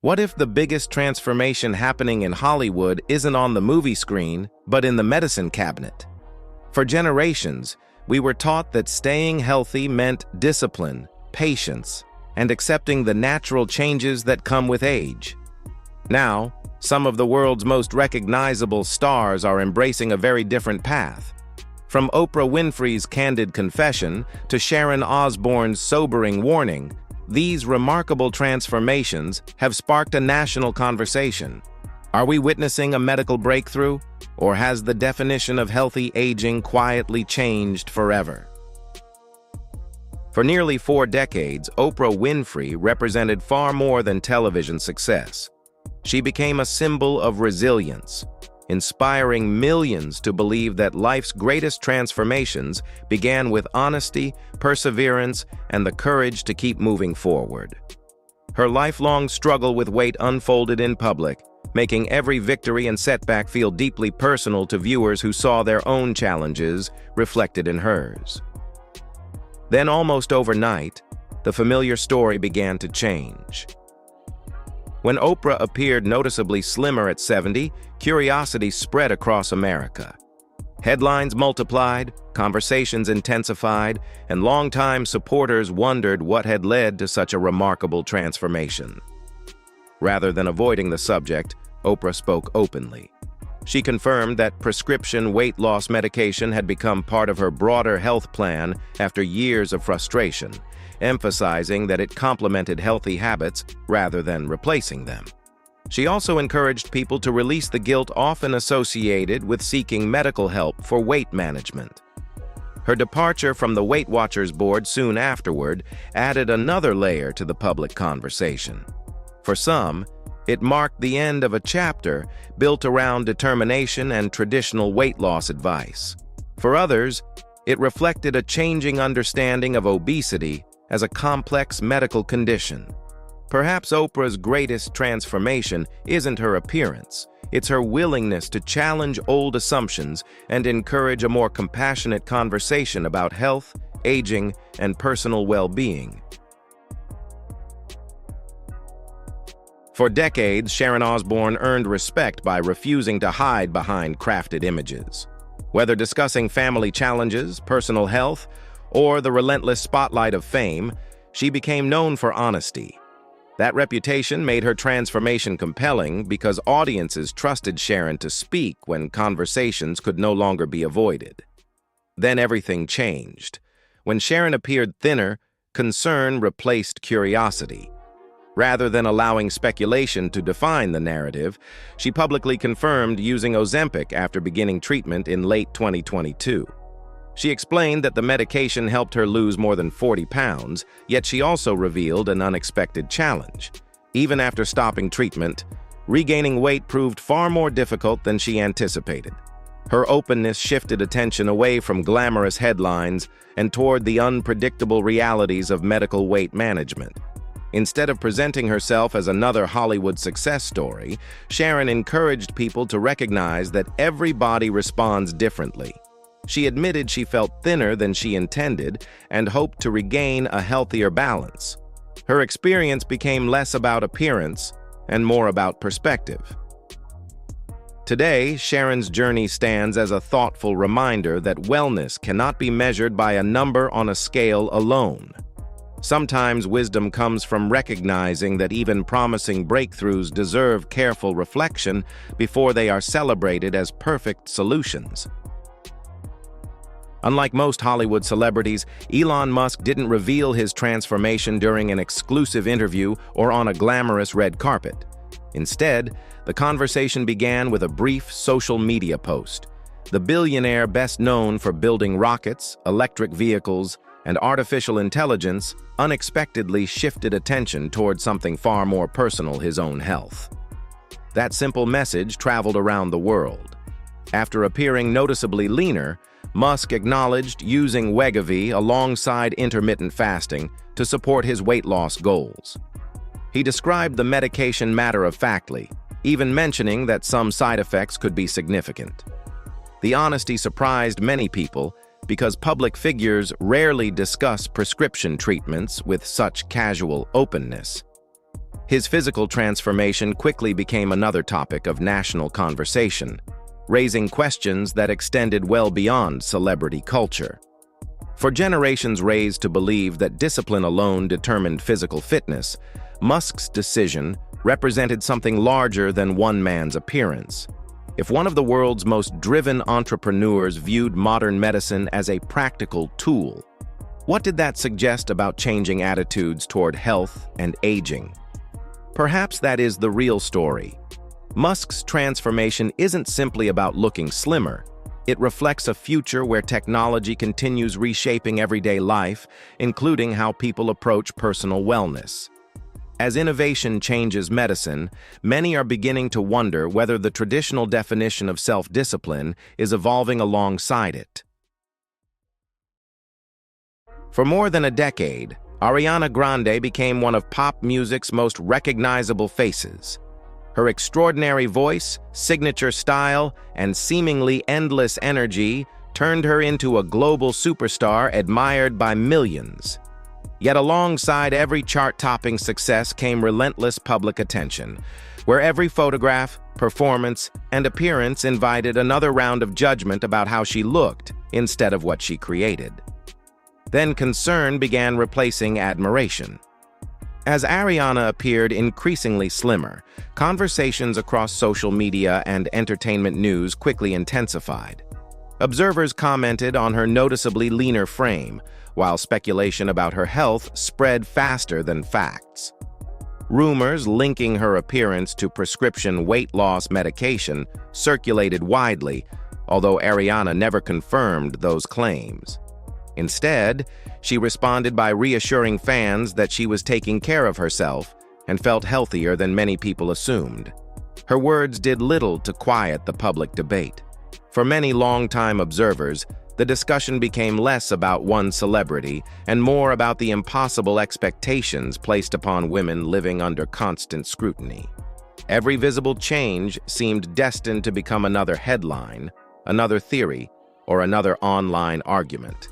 What if the biggest transformation happening in Hollywood isn't on the movie screen, but in the medicine cabinet? For generations, we were taught that staying healthy meant discipline, patience, and accepting the natural changes that come with age. Now, some of the world's most recognizable stars are embracing a very different path. From Oprah Winfrey's candid confession to Sharon Osbourne's sobering warning, these remarkable transformations have sparked a national conversation. Are we witnessing a medical breakthrough, or has the definition of healthy aging quietly changed forever? For nearly 4 decades, Oprah Winfrey represented far more than television success. She became a symbol of resilience, inspiring millions to believe that life's greatest transformations began with honesty, perseverance, and the courage to keep moving forward. Her lifelong struggle with weight unfolded in public, making every victory and setback feel deeply personal to viewers who saw their own challenges reflected in hers. Then, almost overnight, the familiar story began to change. When Oprah appeared noticeably slimmer at 70, curiosity spread across America. Headlines multiplied, conversations intensified, and longtime supporters wondered what had led to such a remarkable transformation. Rather than avoiding the subject, Oprah spoke openly. She confirmed that prescription weight loss medication had become part of her broader health plan after years of frustration, emphasizing that it complemented healthy habits rather than replacing them. She also encouraged people to release the guilt often associated with seeking medical help for weight management. Her departure from the Weight Watchers board soon afterward added another layer to the public conversation. For some, it marked the end of a chapter built around determination and traditional weight loss advice. For others, it reflected a changing understanding of obesity as a complex medical condition. Perhaps Oprah's greatest transformation isn't her appearance, it's her willingness to challenge old assumptions and encourage a more compassionate conversation about health, aging, and personal well-being. For decades, Sharon Osbourne earned respect by refusing to hide behind crafted images. Whether discussing family challenges, personal health, or the relentless spotlight of fame, she became known for honesty. That reputation made her transformation compelling because audiences trusted Sharon to speak when conversations could no longer be avoided. Then everything changed. When Sharon appeared thinner, concern replaced curiosity. Rather than allowing speculation to define the narrative, she publicly confirmed using Ozempic after beginning treatment in late 2022. She explained that the medication helped her lose more than 40 pounds, yet she also revealed an unexpected challenge. Even after stopping treatment, regaining weight proved far more difficult than she anticipated. Her openness shifted attention away from glamorous headlines and toward the unpredictable realities of medical weight management. Instead of presenting herself as another Hollywood success story, Sharon encouraged people to recognize that every body responds differently. She admitted she felt thinner than she intended and hoped to regain a healthier balance. Her experience became less about appearance and more about perspective. Today, Sharon's journey stands as a thoughtful reminder that wellness cannot be measured by a number on a scale alone. Sometimes wisdom comes from recognizing that even promising breakthroughs deserve careful reflection before they are celebrated as perfect solutions. Unlike most Hollywood celebrities, Elon Musk didn't reveal his transformation during an exclusive interview or on a glamorous red carpet. Instead, the conversation began with a brief social media post. The billionaire, best known for building rockets, electric vehicles, and artificial intelligence, unexpectedly shifted attention toward something far more personal: his own health. That simple message traveled around the world. After appearing noticeably leaner, Musk acknowledged using Wegovy alongside intermittent fasting to support his weight loss goals. He described the medication matter-of-factly, even mentioning that some side effects could be significant. The honesty surprised many people because public figures rarely discuss prescription treatments with such casual openness. His physical transformation quickly became another topic of national conversation, raising questions that extended well beyond celebrity culture. For generations raised to believe that discipline alone determined physical fitness, Musk's decision represented something larger than one man's appearance. If one of the world's most driven entrepreneurs viewed modern medicine as a practical tool, what did that suggest about changing attitudes toward health and aging? Perhaps that is the real story. Musk's transformation isn't simply about looking slimmer. It reflects a future where technology continues reshaping everyday life, including how people approach personal wellness. As innovation changes medicine, many are beginning to wonder whether the traditional definition of self-discipline is evolving alongside it. For more than a decade, Ariana Grande became one of pop music's most recognizable faces. Her extraordinary voice, signature style, and seemingly endless energy turned her into a global superstar admired by millions. Yet alongside every chart-topping success came relentless public attention, where every photograph, performance, and appearance invited another round of judgment about how she looked instead of what she created. Then concern began replacing admiration. As Ariana appeared increasingly slimmer, conversations across social media and entertainment news quickly intensified. Observers commented on her noticeably leaner frame, while speculation about her health spread faster than facts. Rumors linking her appearance to prescription weight loss medication circulated widely, although Ariana never confirmed those claims. Instead, she responded by reassuring fans that she was taking care of herself and felt healthier than many people assumed. Her words did little to quiet the public debate. For many longtime observers, the discussion became less about one celebrity and more about the impossible expectations placed upon women living under constant scrutiny. Every visible change seemed destined to become another headline, another theory, or another online argument.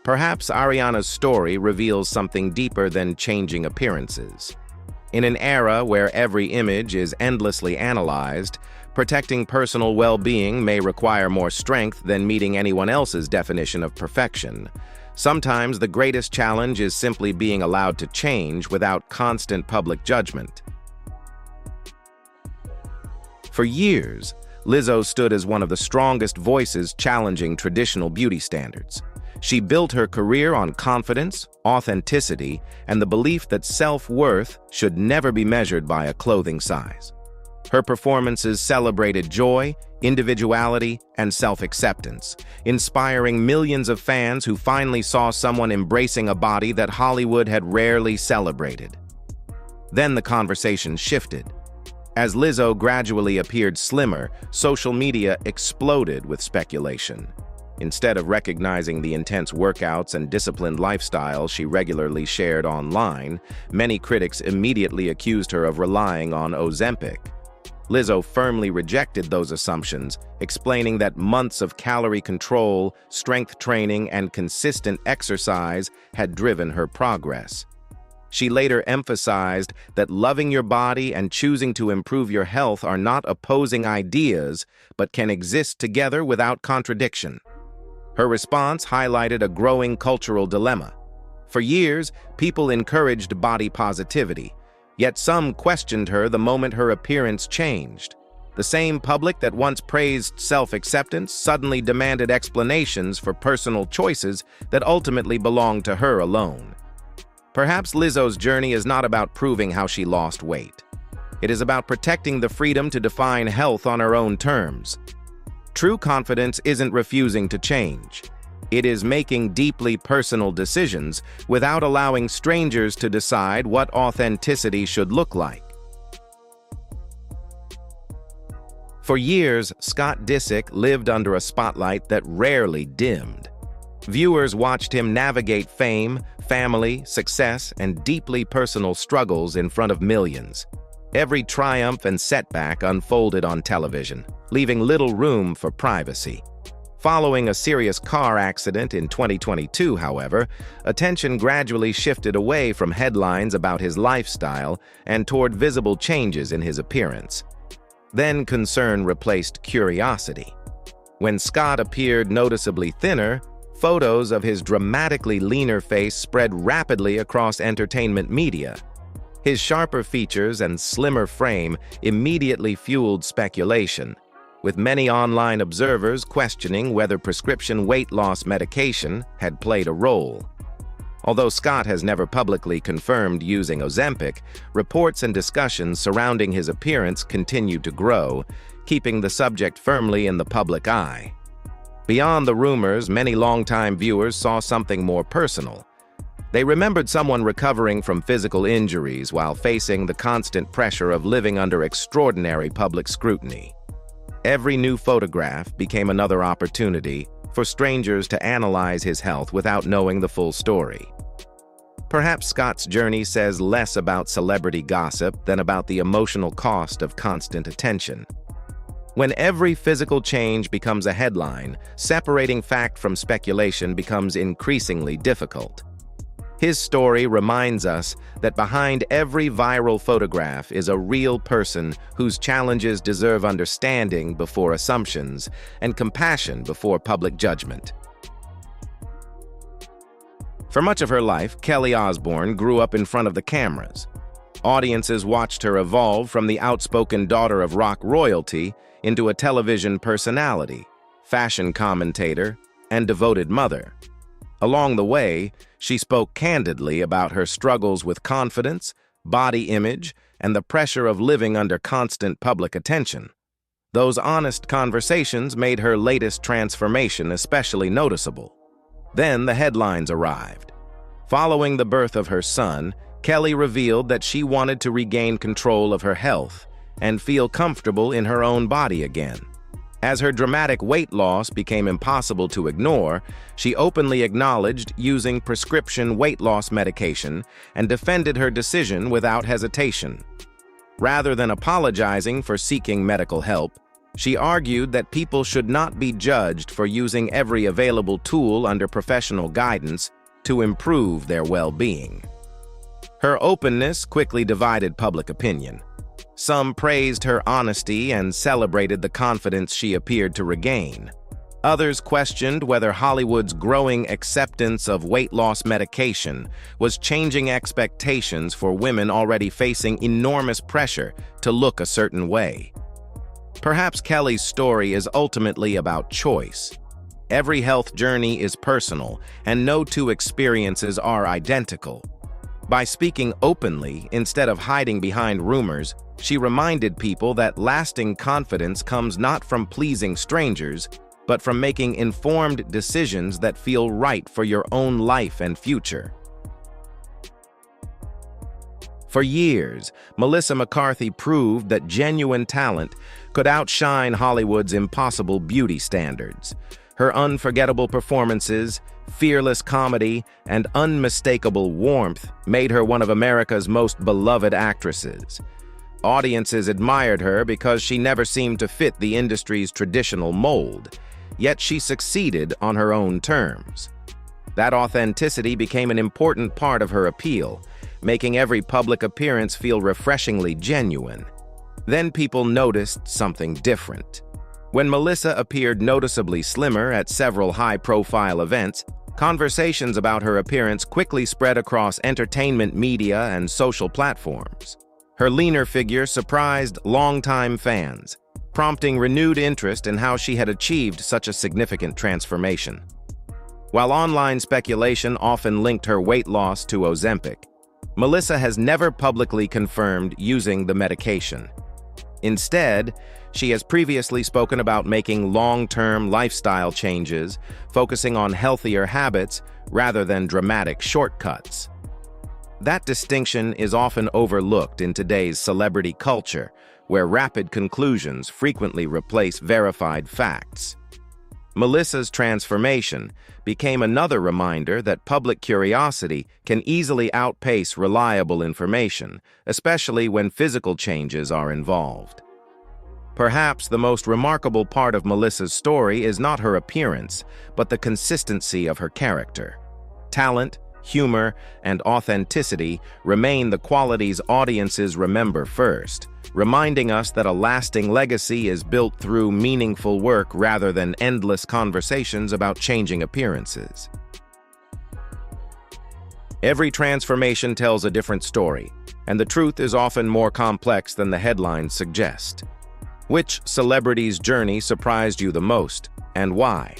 Perhaps Ariana's story reveals something deeper than changing appearances. In an era where every image is endlessly analyzed, protecting personal well-being may require more strength than meeting anyone else's definition of perfection. Sometimes the greatest challenge is simply being allowed to change without constant public judgment. For years, Lizzo stood as one of the strongest voices challenging traditional beauty standards. She built her career on confidence, authenticity, and the belief that self-worth should never be measured by a clothing size. Her performances celebrated joy, individuality, and self-acceptance, inspiring millions of fans who finally saw someone embracing a body that Hollywood had rarely celebrated. Then the conversation shifted. As Lizzo gradually appeared slimmer, social media exploded with speculation. Instead of recognizing the intense workouts and disciplined lifestyle she regularly shared online, many critics immediately accused her of relying on Ozempic. Lizzo firmly rejected those assumptions, explaining that months of calorie control, strength training, and consistent exercise had driven her progress. She later emphasized that loving your body and choosing to improve your health are not opposing ideas, but can exist together without contradiction. Her response highlighted a growing cultural dilemma. For years, people encouraged body positivity, yet some questioned her the moment her appearance changed. The same public that once praised self-acceptance suddenly demanded explanations for personal choices that ultimately belonged to her alone. Perhaps Lizzo's journey is not about proving how she lost weight. It is about protecting the freedom to define health on her own terms. True confidence isn't refusing to change. It is making deeply personal decisions without allowing strangers to decide what authenticity should look like. For years, Scott Disick lived under a spotlight that rarely dimmed. Viewers watched him navigate fame, family, success, and deeply personal struggles in front of millions. Every triumph and setback unfolded on television, leaving little room for privacy. Following a serious car accident in 2022, however, attention gradually shifted away from headlines about his lifestyle and toward visible changes in his appearance. Then concern replaced curiosity. When Scott appeared noticeably thinner, photos of his dramatically leaner face spread rapidly across entertainment media. His sharper features and slimmer frame immediately fueled speculation, with many online observers questioning whether prescription weight loss medication had played a role. Although Scott has never publicly confirmed using Ozempic, reports and discussions surrounding his appearance continued to grow, keeping the subject firmly in the public eye. Beyond the rumors, many longtime viewers saw something more personal. They remembered someone recovering from physical injuries while facing the constant pressure of living under extraordinary public scrutiny. Every new photograph became another opportunity for strangers to analyze his health without knowing the full story. Perhaps Scott's journey says less about celebrity gossip than about the emotional cost of constant attention. When every physical change becomes a headline, separating fact from speculation becomes increasingly difficult. His story reminds us that behind every viral photograph is a real person whose challenges deserve understanding before assumptions and compassion before public judgment. For much of her life, Kelly Osbourne grew up in front of the cameras. Audiences watched her evolve from the outspoken daughter of rock royalty into a television personality, fashion commentator, and devoted mother. Along the way, she spoke candidly about her struggles with confidence, body image, and the pressure of living under constant public attention. Those honest conversations made her latest transformation especially noticeable. Then the headlines arrived. Following the birth of her son, Kelly revealed that she wanted to regain control of her health and feel comfortable in her own body again. As her dramatic weight loss became impossible to ignore, she openly acknowledged using prescription weight loss medication and defended her decision without hesitation. Rather than apologizing for seeking medical help, she argued that people should not be judged for using every available tool under professional guidance to improve their well-being. Her openness quickly divided public opinion. Some praised her honesty and celebrated the confidence she appeared to regain. Others questioned whether Hollywood's growing acceptance of weight loss medication was changing expectations for women already facing enormous pressure to look a certain way. Perhaps Kelly's story is ultimately about choice. Every health journey is personal, and no two experiences are identical. By speaking openly instead of hiding behind rumors, she reminded people that lasting confidence comes not from pleasing strangers, but from making informed decisions that feel right for your own life and future. For years, Melissa McCarthy proved that genuine talent could outshine Hollywood's impossible beauty standards. Her unforgettable performances, fearless comedy, and unmistakable warmth made her one of America's most beloved actresses. Audiences admired her because she never seemed to fit the industry's traditional mold, yet she succeeded on her own terms. That authenticity became an important part of her appeal, making every public appearance feel refreshingly genuine. Then people noticed something different. When Melissa appeared noticeably slimmer at several high-profile events, conversations about her appearance quickly spread across entertainment media and social platforms. Her leaner figure surprised longtime fans, prompting renewed interest in how she had achieved such a significant transformation. While online speculation often linked her weight loss to Ozempic, Melissa has never publicly confirmed using the medication. Instead, she has previously spoken about making long-term lifestyle changes, focusing on healthier habits rather than dramatic shortcuts. That distinction is often overlooked in today's celebrity culture, where rapid conclusions frequently replace verified facts. Melissa's transformation became another reminder that public curiosity can easily outpace reliable information, especially when physical changes are involved. Perhaps the most remarkable part of Melissa's story is not her appearance, but the consistency of her character. Talent, humor, and authenticity remain the qualities audiences remember first, reminding us that a lasting legacy is built through meaningful work rather than endless conversations about changing appearances. Every transformation tells a different story, and the truth is often more complex than the headlines suggest. Which celebrity's journey surprised you the most, and why?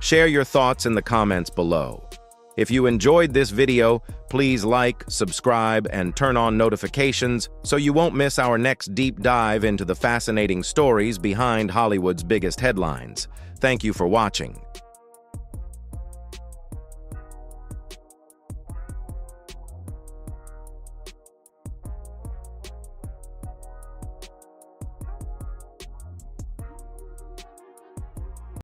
Share your thoughts in the comments below. If you enjoyed this video, please like, subscribe, and turn on notifications so you won't miss our next deep dive into the fascinating stories behind Hollywood's biggest headlines. Thank you for watching.